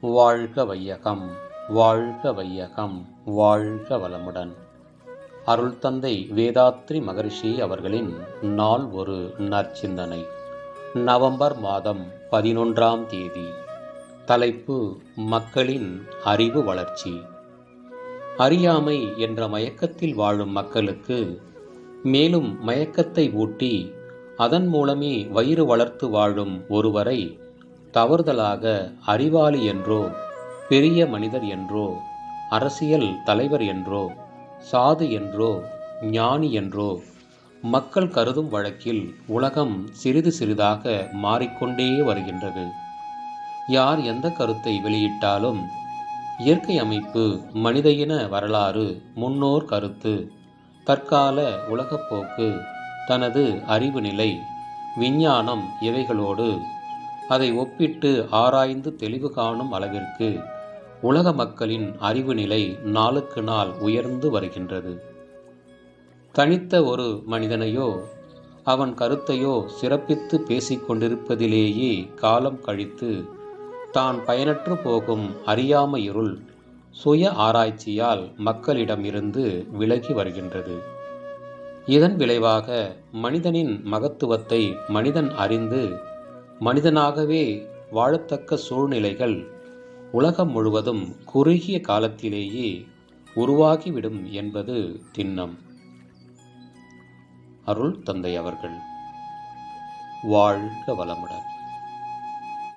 வாழ்க வையகம், வாழ்க வையகம், வாழ்க வளமுடன். அருள் தந்தை வேதாத்ரி மகரிஷி அவர்களின் நாள் ஒரு நற்சிந்தனை. நவம்பர் மாதம் 11ஆம் தேதி. தலைப்பு: மக்களின் அறிவு வளர்ச்சி. அறியாமை என்ற மயக்கத்தில் வாழும் மக்களுக்கு மேலும் மயக்கத்தை ஊட்டி அதன் மூலமே வயிறு வளர்த்து வாழும் ஒருவரை தவறுதலாக அறிவாளி என்றோ, பெரிய மனிதர் என்றோ, அரசியல் தலைவர் என்றோ, சாது என்றோ, ஞானி என்றோ மக்கள் கருதும் வழக்கில் உலகம் சிறிது சிறிதாக மாறிக்கொண்டே வருகின்றது. யார் எந்த கருத்தை வெளியிட்டாலும் இயற்கை அமைப்பு, மனித இன வரலாறு, முன்னோர் கருத்து, தற்கால உலகப்போக்கு, தனது அறிவு நிலை, விஞ்ஞானம் இவைகளோடு அதை ஒப்பிட்டு ஆராய்ந்து தெளிவு காணும் அளவிற்கு உலக மக்களின் அறிவு நிலை நாளுக்கு நாள் உயர்ந்து வருகின்றது. தனித்த ஒரு மனிதனையோ அவன் கருத்தையோ சிறப்பித்து பேசிக்கொண்டிருப்பதிலேயே காலம் கழித்து தான் பயனற்று போகும் அறியாமை இருள் சுய ஆராய்ச்சியால் மக்களிடமிருந்து விலகி வருகின்றது. இதன் விளைவாக மனிதனின் மகத்துவத்தை மனிதன் அறிந்து மனிதனாகவே வாழத்தக்க சூழ்நிலைகள் உலகம் முழுவதும் குறுகிய காலத்திலேயே உருவாகிவிடும் என்பது திண்ணம். அருள் தந்தை அவர்கள். வாழ்க வளமுடன்.